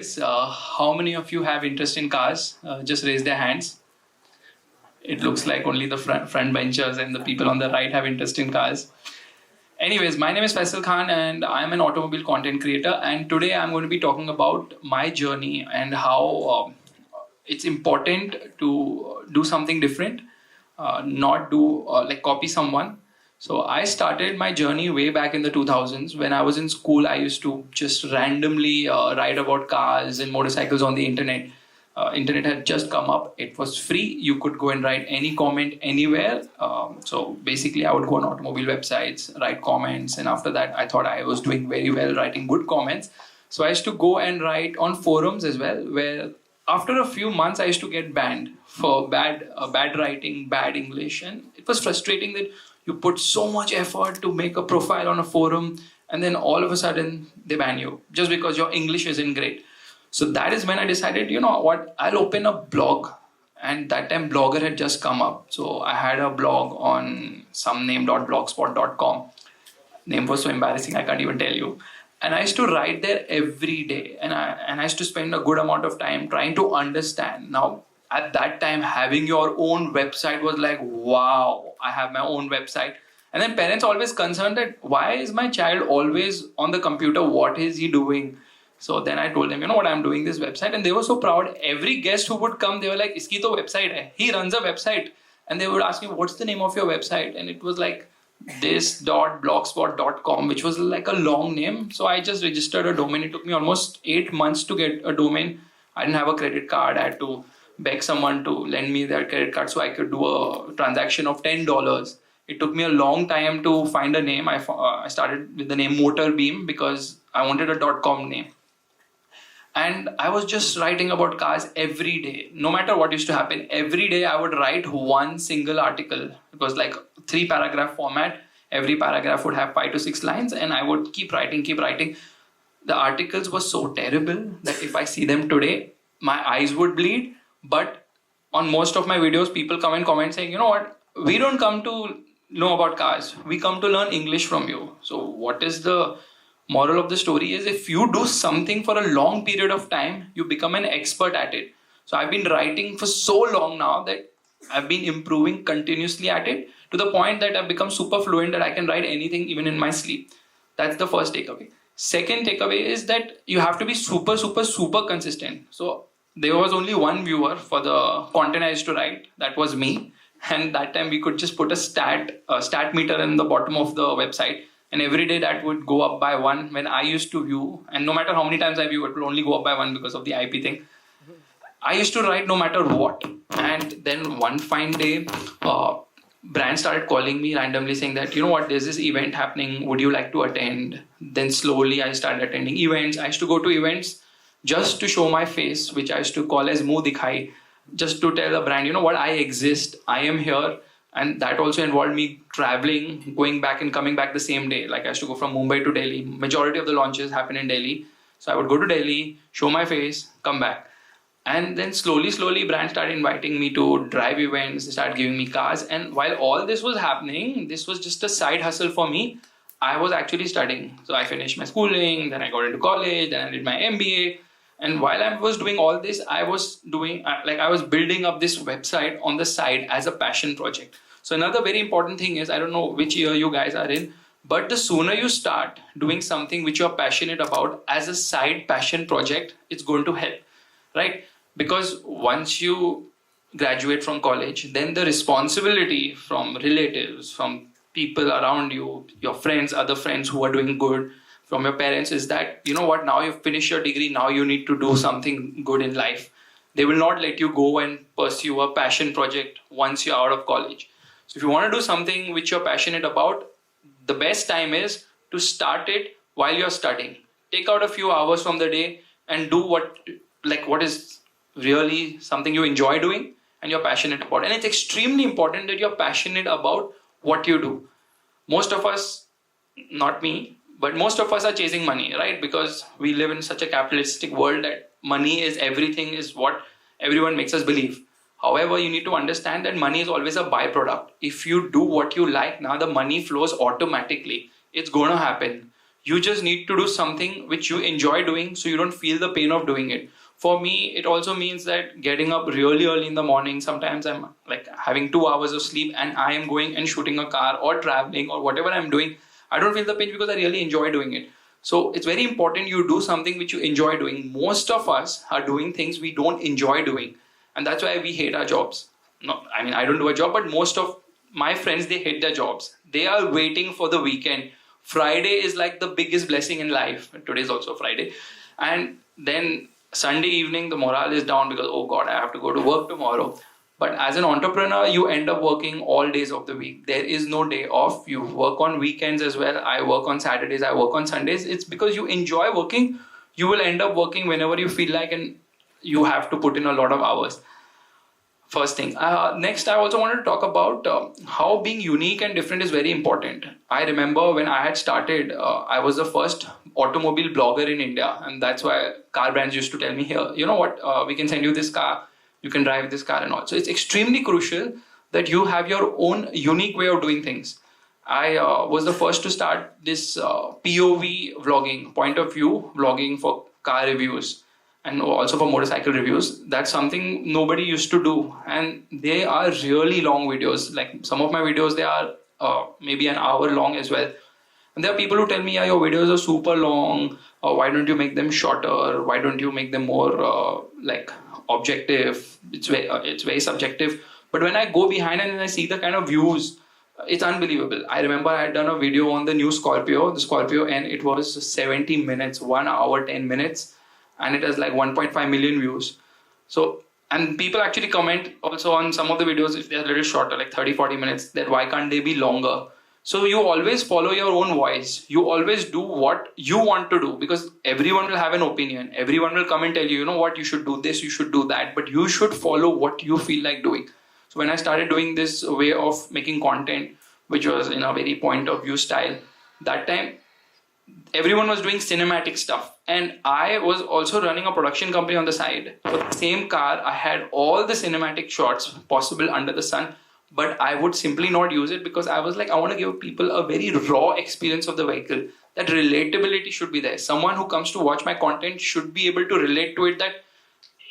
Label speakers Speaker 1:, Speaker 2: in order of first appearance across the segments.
Speaker 1: Anyways, how many of you have interest in cars? Just raise their hands. It looks like only the front benchers and the people on the right have interest in cars. Anyways, my name is Faisal Khan and I'm an automobile content creator. And today I'm going to be talking about my journey and how it's important to do something different, not do like copy someone. So I started my journey way back in the 2000s. When I was in school, I used to just randomly write about cars and motorcycles on the internet. Internet had just come up. It was free. You could go and write any comment anywhere. So basically, I would go on automobile websites, write comments. And after that, I thought I was doing very well writing good comments. So I used to go and write on forums as well, where after a few months, I used to get banned for bad writing, bad English. And it was frustrating that you put so much effort to make a profile on a forum, and then all of a sudden they ban you just because your English isn't great. So that is when I decided, you know what, I'll open a blog. And that time Blogger had just come up. So I had a blog on some name.blogspot.com. Name was so embarrassing, I can't even tell you. And I used to write there every day. And I used to spend a good amount of time trying to understand. Now, at that time, having your own website was like, wow, I have my own website. And then parents always concerned that why is my child always on the computer? What is he doing? So then I told them, you know what, I'm doing this website. And they were so proud. Every guest who would come, they were like, iski to website hai. He runs a website. And they would ask me, what's the name of your website? And it was like this.blogspot.com, which was like a long name. So I just registered a domain. It took me almost 8 months to get a domain. I didn't have a credit card. I had to beg someone to lend me their credit card so I could do a transaction of $10. It took me a long time to find a name. I started with the name Motorbeam because I wanted a .com name. And I was just writing about cars every day. No matter what used to happen, every day I would write one single article. It was like 3-paragraph format. Every paragraph would have 5 to 6 lines, and I would keep writing. The articles were so terrible that if I see them today, my eyes would bleed. But on most of my videos, people come and comment saying, you know what, we don't come to know about cars. We come to learn English from you. So what is the moral of the story is if you do something for a long period of time, you become an expert at it. So I've been writing for so long now that I've been improving continuously at it to the point that I've become super fluent that I can write anything even in my sleep. That's the first takeaway. Second takeaway is that you have to be super consistent. So there was only one viewer for the content I used to write. That was me. And that time we could just put a stat meter in the bottom of the website. And every day that would go up by 1 when I used to view. And no matter how many times I view, it will only go up by 1 because of the IP thing. I used to write no matter what. And then one fine day, brands started calling me randomly saying that, you know what, there's this event happening. Would you like to attend? Then slowly I started attending events. I used to go to events just to show my face, which I used to call as Muh Dikhai. Just to tell the brand, you know what, I exist. I am here. And that also involved me traveling, going back and coming back the same day. Like I used to go from Mumbai to Delhi. Majority of the launches happen in Delhi. So I would go to Delhi, show my face, come back. And then slowly, brands started inviting me to drive events. They started giving me cars. And while all this was happening, this was just a side hustle for me. I was actually studying. So I finished my schooling, then I got into college, then I did my MBA. And while I was doing all this, I was building up this website on the side as a passion project. So another very important thing is, I don't know which year you guys are in, but the sooner you start doing something which you're passionate about as a side passion project, it's going to help, right? Because once you graduate from college, then the responsibility from relatives, from people around you, your friends, other friends who are doing good, from your parents is that, you know what, now you've finished your degree, now you need to do something good in life. They will not let you go and pursue a passion project once you're out of college. So if you want to do something which you're passionate about, the best time is to start it while you're studying. Take out a few hours from the day and do what is really something you enjoy doing and you're passionate about. And it's extremely important that you're passionate about what you do. Most of us, not me, but most of us are chasing money, right? Because we live in such a capitalistic world that money is everything, is what everyone makes us believe. However, you need to understand that money is always a byproduct. If you do what you like, now the money flows automatically. It's going to happen. You just need to do something which you enjoy doing so you don't feel the pain of doing it. For me, it also means that getting up really early in the morning, sometimes I'm like having 2 hours of sleep and I am going and shooting a car or traveling or whatever I'm doing. I don't feel the pain because I really enjoy doing it. So it's very important you do something which you enjoy doing. Most of us are doing things we don't enjoy doing. And that's why we hate our jobs. No, I mean, I don't do a job, but most of my friends, they hate their jobs. They are waiting for the weekend. Friday is like the biggest blessing in life. Today is also Friday. And then Sunday evening, the morale is down because, oh God, I have to go to work tomorrow. But as an entrepreneur, you end up working all days of the week. There is no day off. You work on weekends as well. I work on Saturdays. I work on Sundays. It's because you enjoy working. You will end up working whenever you feel like, and you have to put in a lot of hours. First thing. Next, I also wanted to talk about how being unique and different is very important. I remember when I had started, I was the first automobile blogger in India. And that's why car brands used to tell me, here, you know what, we can send you this car. You can drive this car and all. So it's extremely crucial that you have your own unique way of doing things. I was the first to start this POV vlogging, point of view vlogging for car reviews and also for motorcycle reviews. That's something nobody used to do. And they are really long videos. Like some of my videos, they are maybe an hour long as well. And there are people who tell me, yeah, your videos are super long. Why don't you make them shorter? Why don't you make them more like objective? It's very subjective. But when I go behind and I see the kind of views, it's unbelievable. I remember I had done a video on the new Scorpio, the Scorpio, and it was 70 minutes, 1 hour, 10 minutes. And it has like 1.5 million views. So, and people actually comment also on some of the videos, if they're a little shorter, like 30, 40 minutes, that why can't they be longer? So you always follow your own voice. You always do what you want to do, because everyone will have an opinion. Everyone will come and tell you, you know what, you should do this, you should do that, but you should follow what you feel like doing. So when I started doing this way of making content, which was in a very point of view style, that time, everyone was doing cinematic stuff. And I was also running a production company on the side. For the same car, I had all the cinematic shots possible under the sun, but I would simply not use it because I was like, I want to give people a very raw experience of the vehicle. That relatability should be there. Someone who comes to watch my content should be able to relate to it, that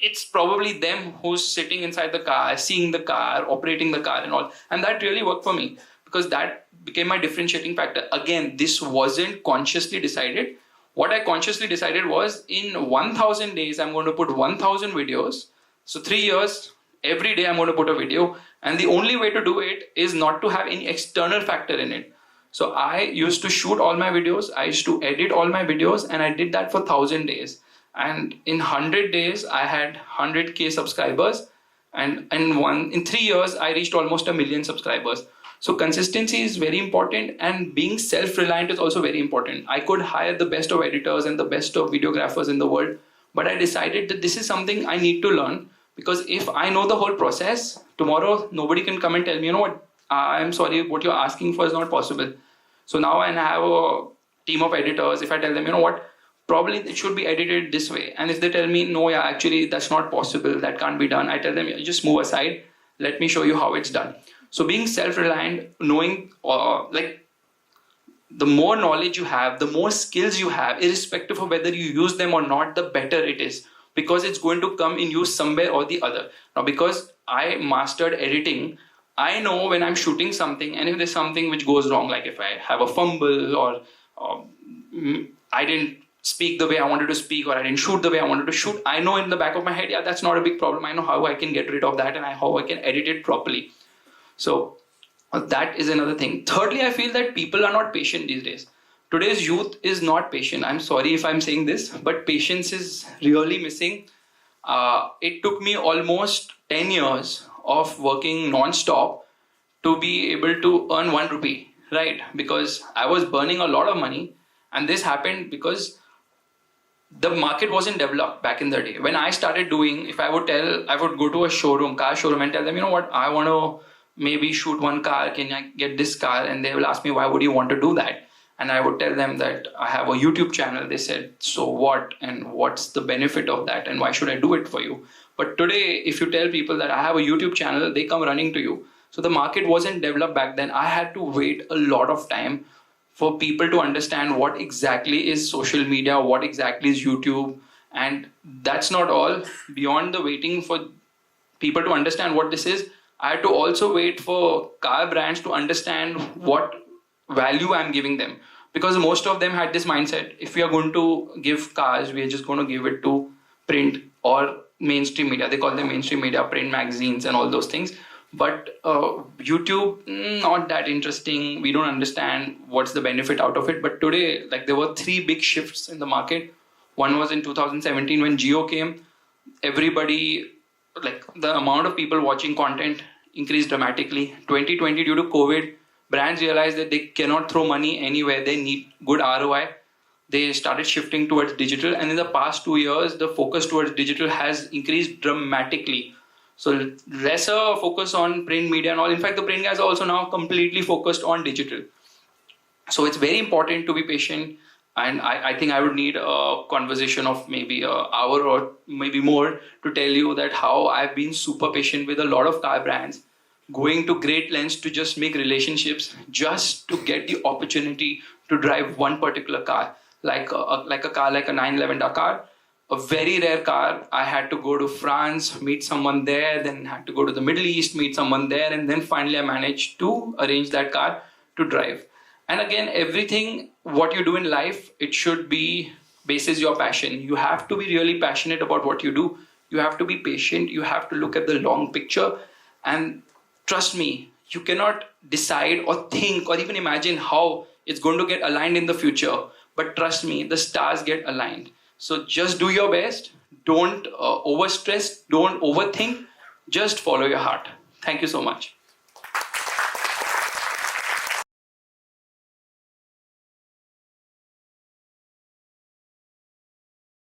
Speaker 1: it's probably them who's sitting inside the car, seeing the car, operating the car and all. And that really worked for me because that became my differentiating factor. Again, this wasn't consciously decided. What I consciously decided was in 1000 days, I'm going to put 1000 videos. So 3 years, every day I'm going to put a video. And the only way to do it is not to have any external factor in it. So I used to shoot all my videos. I used to edit all my videos, and I did that for 1000 days. And in 100 days, I had 100K subscribers. And in 3 years, I reached almost 1 million subscribers. So consistency is very important, and being self-reliant is also very important. I could hire the best of editors and the best of videographers in the world, but I decided that this is something I need to learn, because if I know the whole process, tomorrow nobody can come and tell me, you know what, I'm sorry, what you're asking for is not possible. So now I have a team of editors. If I tell them, you know what, probably it should be edited this way. And if they tell me, no, yeah, actually that's not possible, that can't be done, I tell them, just move aside, let me show you how it's done. So being self-reliant, knowing like the more knowledge you have, the more skills you have, irrespective of whether you use them or not, the better it is, because it's going to come in use somewhere or the other. Now, because I mastered editing, I know when I'm shooting something, and if there's something which goes wrong, like if I have a fumble or I didn't speak the way I wanted to speak, or I didn't shoot the way I wanted to shoot, I know in the back of my head, yeah, that's not a big problem. I know how I can get rid of that and how I can edit it properly. So that is another thing. Thirdly, I feel that people are not patient these days. Today's youth is not patient. I'm sorry if I'm saying this, but patience is really missing. It took me almost 10 years of working non-stop to be able to earn 1 rupee, right? Because I was burning a lot of money, and this happened because the market wasn't developed back in the day. When I started doing, if I would go to a showroom, car showroom, and tell them, you know what, I want to maybe shoot one car, can I get this car? And they will ask me, why would you want to do that? And I would tell them that I have a YouTube channel. They said, so what? And what's the benefit of that? And why should I do it for you? But today, if you tell people that I have a YouTube channel, they come running to you. So the market wasn't developed back then. I had to wait a lot of time for people to understand what exactly is social media, what exactly is YouTube. And that's not all. Beyond the waiting for people to understand what this is, I had to also wait for car brands to understand what value I'm giving them. Because most of them had this mindset, if we are going to give cars, we are just going to give it to print or mainstream media. They call them mainstream media, print magazines and all those things. But YouTube, not that interesting. We don't understand what's the benefit out of it. But today, like, there were three big shifts in the market. One was in 2017 when Geo came. Everybody, like, the amount of people watching content increased dramatically. 2020, due to COVID, brands realized that they cannot throw money anywhere. They need good ROI. They started shifting towards digital. And in the past 2 years, the focus towards digital has increased dramatically. So lesser focus on print media and all. In fact, the print guys are also now completely focused on digital. So it's very important to be patient. And I think I would need a conversation of maybe an hour or maybe more to tell you that how I've been super patient with a lot of car brands, going to great lengths to just make relationships, just to get the opportunity to drive one particular car, like a car like a 911 Dakar. A very rare car. I had to go to France, meet someone there, then had to go to the Middle East, meet someone there, and then finally I managed to arrange that car to drive. And again, everything, what you do in life, it should be basis your passion. You have to be really passionate about what you do. You have to be patient. You have to look at the long picture. And trust me, you cannot decide or think or even imagine how it's going to get aligned in the future. But trust me, the stars get aligned. So just do your best. Don't overstress. Don't overthink. Just follow your heart. Thank you so much.